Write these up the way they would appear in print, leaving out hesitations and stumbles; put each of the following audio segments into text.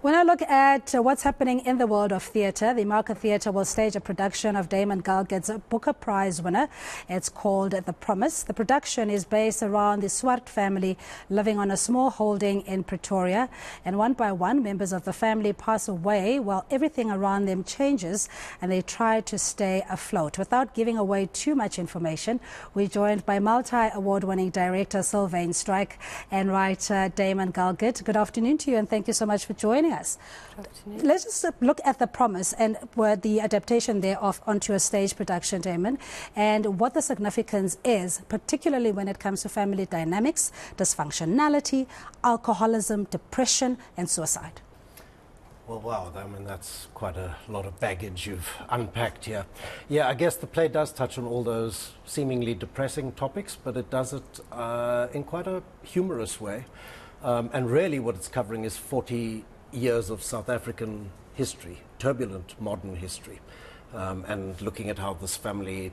When I look at what's happening in the world of theatre, the eNCA Theatre will stage a production of Damon Galgut's Booker Prize winner. It's called The Promise. The production is based around the Swart family living on a small holding in Pretoria. And one by one, members of the family pass away while everything around them changes and they try to stay afloat. Without giving away too much information, we're joined by multi-award-winning director Sylvaine Strike and writer Damon Galgut. Good afternoon to you and thank you so much for joining us. Let's just look at The Promise and the adaptation thereof onto a stage production, Damon, and what the significance is, particularly when it comes to family dynamics, dysfunctionality, alcoholism, depression and suicide. Well, wow, I mean, that's quite a lot of baggage you've unpacked here. Yeah, I guess the play does touch on all those seemingly depressing topics, but it does it in quite a humorous way. And really what it's covering is 40 years of South African history, turbulent modern history, and looking at how this family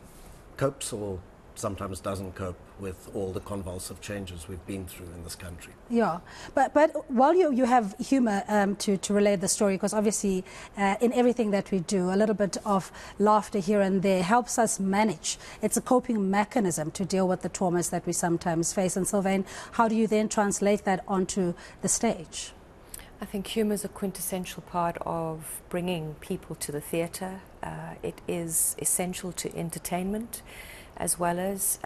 copes or sometimes doesn't cope with all the convulsive changes we've been through in this country. Yeah, but while you have humour to relay the story, because obviously in everything that we do, a little bit of laughter here and there helps us manage. It's a coping mechanism to deal with the traumas that we sometimes face. And Sylvaine, how do you then translate that onto the stage? I think humour is a quintessential part of bringing people to the theatre. It is essential to entertainment, as well as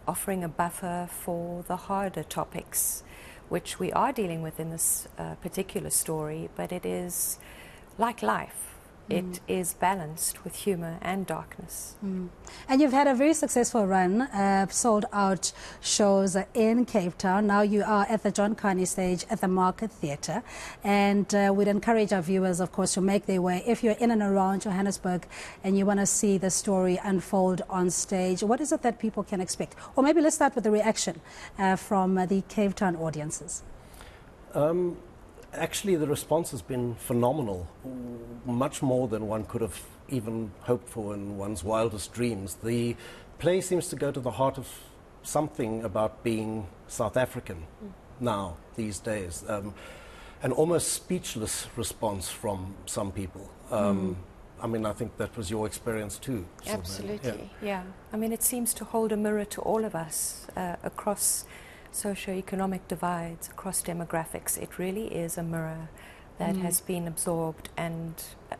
offering a buffer for the harder topics, which we are dealing with in this particular story, but it is like life. It is balanced with humour and darkness. And you've had a very successful run, sold out shows in Cape Town. Now you are at the John Carney stage at the Market Theatre. And we'd encourage our viewers, of course, to make their way. If you're in and around Johannesburg and you want to see the story unfold on stage, what is it that people can expect? Or maybe let's start with the reaction from the Cape Town audiences. Actually, the response has been phenomenal, much more than one could have even hoped for in one's wildest dreams. The play seems to go to the heart of something about being South African now, these days. An almost speechless response from some people. I mean, I think that was your experience too. Absolutely, yeah. I mean, it seems to hold a mirror to all of us across socio-economic divides, across demographics. It really is a mirror that has been absorbed, and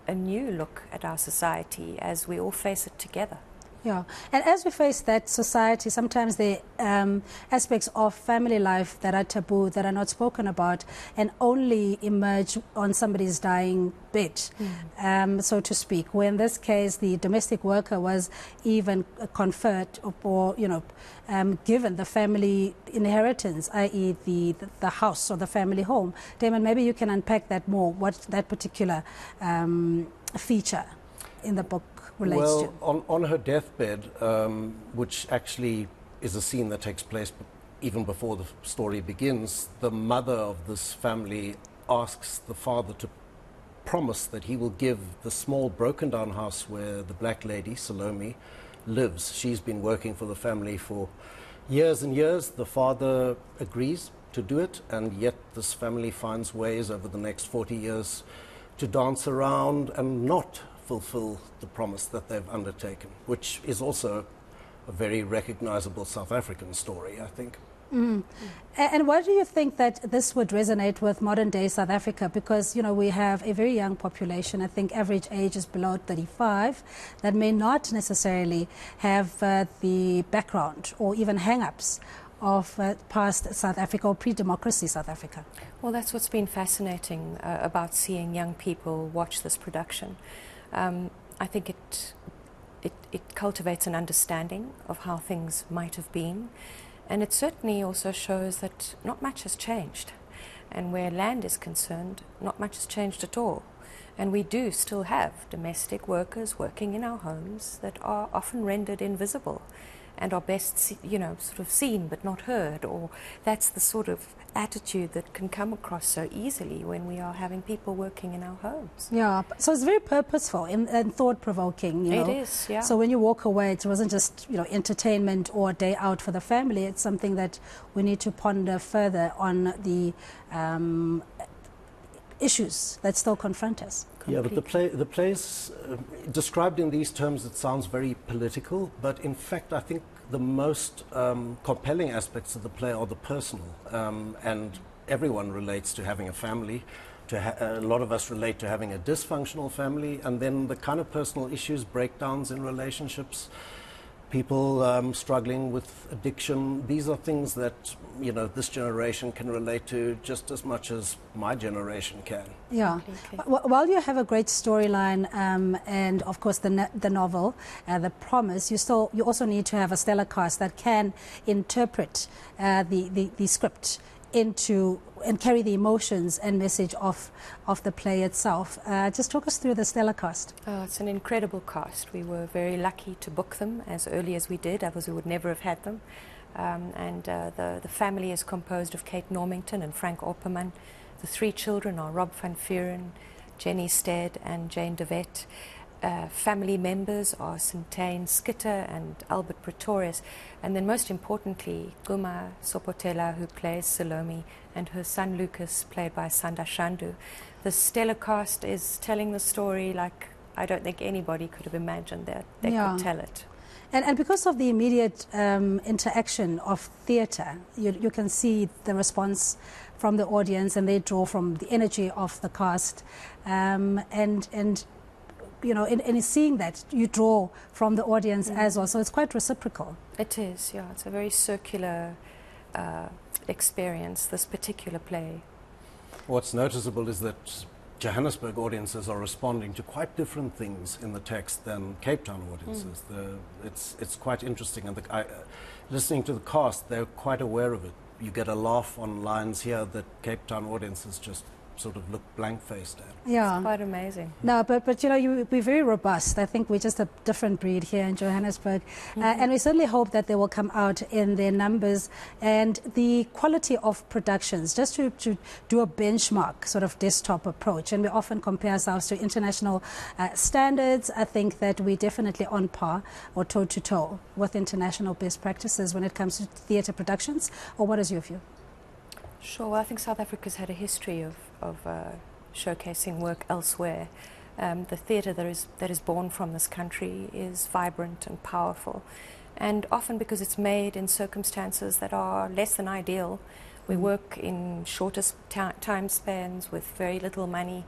a new look at our society as we all face it together. Yeah, and as we face that society, sometimes the aspects of family life that are taboo, that are not spoken about, and only emerge on somebody's dying bed, so to speak. Where in this case, the domestic worker was even conferred or given the family inheritance, i.e. the house or the family home. Damon, maybe you can unpack that more, what that particular feature in the book relates to. Well, on her deathbed, which actually is a scene that takes place even before the story begins, the mother of this family asks the father to promise that he will give the small broken down house where the black lady, Salome, lives. She's been working for the family for years and years. The father agrees to do it, and yet this family finds ways over the next 40 years to dance around and not fulfill the promise that they've undertaken, which is also a very recognizable South African story, I think. And why do you think that this would resonate with modern day South Africa? Because, we have a very young population. I think average age is below 35, that may not necessarily have the background or even hang-ups of past South Africa or pre-democracy South Africa. Well, that's what's been fascinating about seeing young people watch this production. I think it cultivates an understanding of how things might have been, and it certainly also shows that not much has changed, and where land is concerned, not much has changed at all. And we do still have domestic workers working in our homes that are often rendered invisible and are best sort of seen but not heard, or that's the sort of attitude that can come across so easily when we are having people working in our homes. Yeah, so it's very purposeful and thought-provoking, It is, yeah. So when you walk away, it wasn't just, entertainment or a day out for the family. It's something that we need to ponder further on the issues that still confront us. Yeah, but the play's described in these terms, it sounds very political, but in fact I think the most compelling aspects of the play are the personal, and everyone relates to having a family. A lot of us relate to having a dysfunctional family, and then the kind of personal issues, breakdowns in relationships, people struggling with addiction. These are things that, you know, this generation can relate to just as much as my generation can. Yeah. While you have a great storyline and, of course, the novel, The Promise, you also need to have a stellar cast that can interpret the script into and carry the emotions and message of the play itself. Just talk us through the stellar cast. Oh, it's an incredible cast. We were very lucky to book them as early as we did, otherwise we would never have had them. The family is composed of Kate Normington and Frank Opperman. The three children are Rob van Vuren, Jenny Stead and Jane de Wet. Family members are Sintane Skitter and Albert Pretorius, and then most importantly Guma Sopotela, who plays Salome, and her son Lucas, played by Sanda Shandu. The stellar cast is telling the story like I don't think anybody could have imagined that they could tell it. And because of the immediate interaction of theatre, you can see the response from the audience, and they draw from the energy of the cast, and you know, in seeing that, you draw from the audience as well. So it's quite reciprocal. It is, yeah. It's a very circular experience, this particular play. What's noticeable is that Johannesburg audiences are responding to quite different things in the text than Cape Town audiences. It's quite interesting. And listening to the cast, they're quite aware of it. You get a laugh on lines here that Cape Town audiences just sort of look blank-faced at. Yeah. It's quite amazing. No, but you know, we're very robust. I think we're just a different breed here in Johannesburg. And we certainly hope that they will come out in their numbers and the quality of productions, just to do a benchmark sort of desktop approach. And we often compare ourselves to international standards. I think that we're definitely on par or toe-to-toe with international best practices when it comes to theatre productions. Or what is your view? Sure. Well, I think South Africa's had a history of showcasing work elsewhere. The theatre that is born from this country is vibrant and powerful, and often because it's made in circumstances that are less than ideal. We work in shortest time spans with very little money.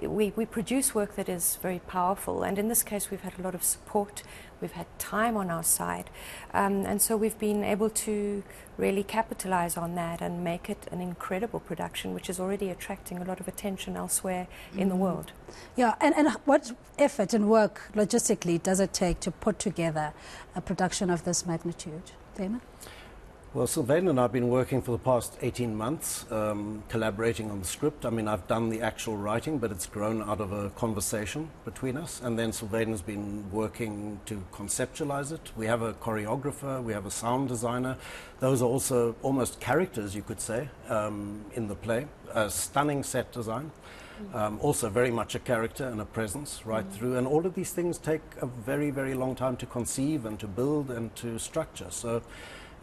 We produce work that is very powerful, and in this case we've had a lot of support, we've had time on our side, and so we've been able to really capitalize on that and make it an incredible production which is already attracting a lot of attention elsewhere in the world. Yeah, and what effort and work logistically does it take to put together a production of this magnitude? Damon? Well, Sylvaine and I have been working for the past 18 months, collaborating on the script. I mean, I've done the actual writing, but it's grown out of a conversation between us. And then Sylvaine has been working to conceptualize it. We have a choreographer, we have a sound designer. Those are also almost characters, you could say, in the play. A stunning set design. Also very much a character and a presence right through. And all of these things take a very, very long time to conceive and to build and to structure. So,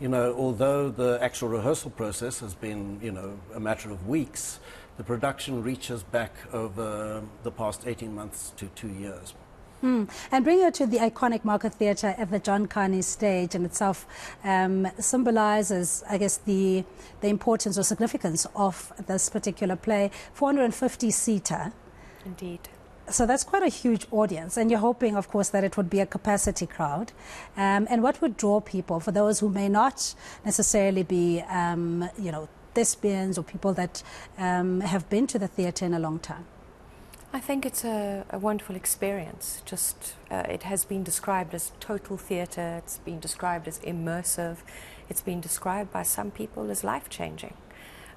you know, although the actual rehearsal process has been, you know, a matter of weeks, the production reaches back over the past 18 months to 2 years. And bringing it to the iconic Market Theatre at the John Carney stage in itself symbolizes, I guess, the importance or significance of this particular play. 450-seater. Indeed. So that's quite a huge audience, and you're hoping, of course, that it would be a capacity crowd. And what would draw people, for those who may not necessarily be, you know, thespians or people that have been to the theatre in a long time? I think it's a wonderful experience. It has been described as total theatre, it's been described as immersive, it's been described by some people as life-changing.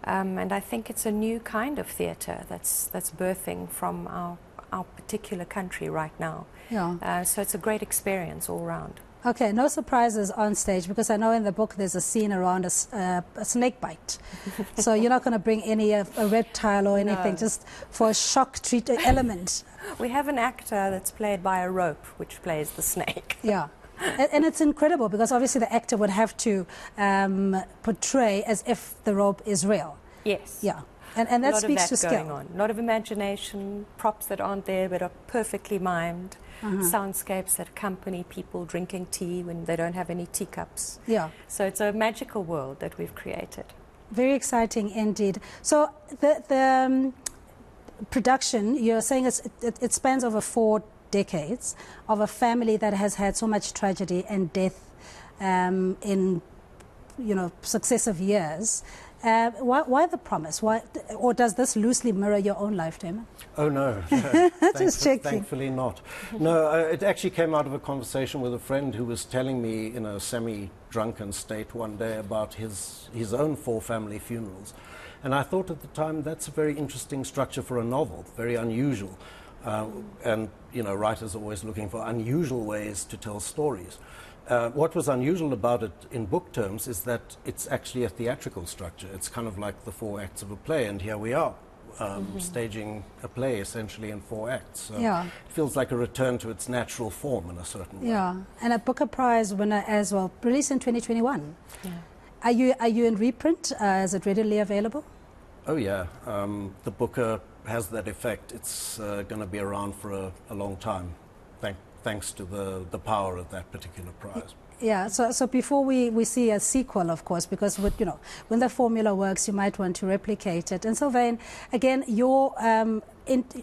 And I think it's a new kind of theatre that's birthing from our particular country right now. Yeah. So it's a great experience all round. Okay, no surprises on stage, because I know in the book there's a scene around a snake bite. So you're not going to bring any a reptile or anything, just for a shock treat element. We have an actor that's played by a rope, which plays the snake. Yeah. And it's incredible, because obviously the actor would have to portray as if the rope is real. Yes. Yeah. And that a lot speaks of that to going skill. on. A lot of imagination, props that aren't there but are perfectly mimed, soundscapes that accompany people drinking tea when they don't have any teacups. Yeah. So it's a magical world that we've created. Very exciting indeed. So the production, you're saying it spans over 4 decades of a family that has had so much tragedy and death in successive years. Why the promise? Why, or does this loosely mirror your own life, Damon? Oh, no. Just checking. Thankfully not. No, it actually came out of a conversation with a friend who was telling me in a semi-drunken state one day about his own 4 family funerals. And I thought at the time, that's a very interesting structure for a novel, very unusual. And, writers are always looking for unusual ways to tell stories. What was unusual about it in book terms is that it's actually a theatrical structure. It's kind of like the 4 acts of a play, and here we are, staging a play essentially in 4 acts. So yeah. It feels like a return to its natural form in a certain way. Yeah, and a Booker Prize winner as well, released in 2021. Yeah. Are you in reprint? Is it readily available? Oh yeah, the Booker has that effect. It's going to be around for a long time. Thanks to the power of that particular prize. Yeah, so before we see a sequel, of course, because when the formula works, you might want to replicate it. And Sylvaine, again, you're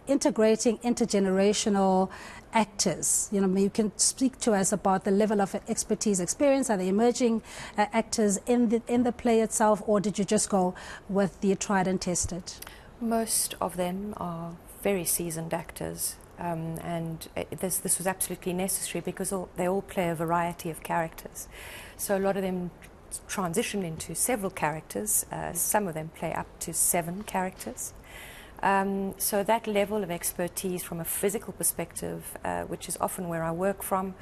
integrating intergenerational actors. You can speak to us about the level of expertise, experience. Are they emerging actors in the play itself, or did you just go with the tried and tested? Most of them are very seasoned actors. And this was absolutely necessary because they all play a variety of characters. So a lot of them transition into several characters. Some of them play up to 7 characters. So that level of expertise from a physical perspective, which is often where I work from,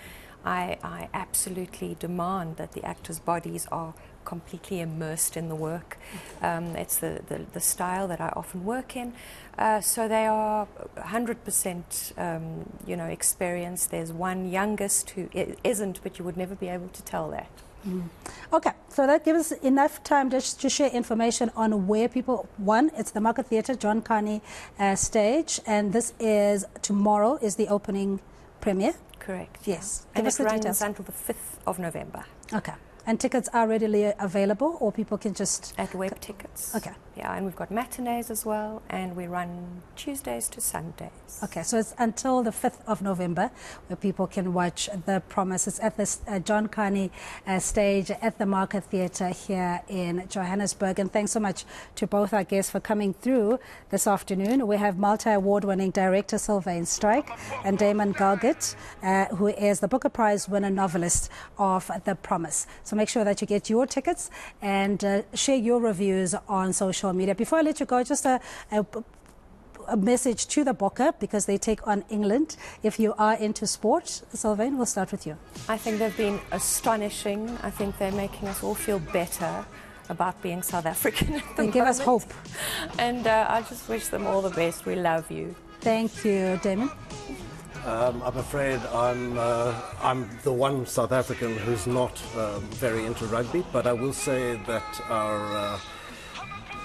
I absolutely demand that the actors' bodies are completely immersed in the work. It's the style that I often work in. So they are 100% experienced. There's one youngest who isn't, but you would never be able to tell that. Okay, so that gives us enough time just to share information on where people, one, it's the Market Theatre, John Carney stage, and this is tomorrow is the opening premiere. Correct. Yes. And Give us it the runs details. until the 5th of November. Okay. And tickets are readily available, or people can just... At Web Tickets. Okay. Yeah, and we've got matinees as well, and we run Tuesdays to Sundays. Okay, so it's until the 5th of November where people can watch The Promise. It's at this John Carney stage at the Market Theatre here in Johannesburg. And thanks so much to both our guests for coming through this afternoon. We have multi-award-winning director Sylvaine Strike and Damon Galgut, who is the Booker Prize winner novelist of The Promise. So make sure that you get your tickets and share your reviews on social media. Before I let you go, just a message to the Booker, because they take on England. If you are into sport, Sylvaine, we'll start with you. I think they've been astonishing. I think they're making us all feel better about being South African at the They give us hope. And I just wish them all the best. We love you. Thank you, Damon. I'm afraid I'm the one South African who's not very into rugby, but I will say that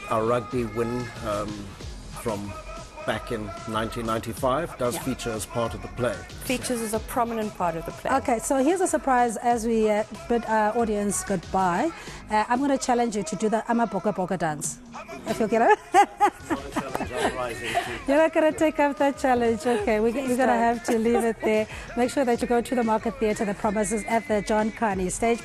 our rugby win from back in 1995 does feature as part of the play. Features as a prominent part of the play. Okay, so here's a surprise as we bid our audience goodbye. I'm going to challenge you to do the Boka Boka dance. If you'll get it. You're not going to take up that challenge. Okay, we're going to have to leave it there. Make sure that you go to the Market Theatre. The Promise is at the John Carney stage.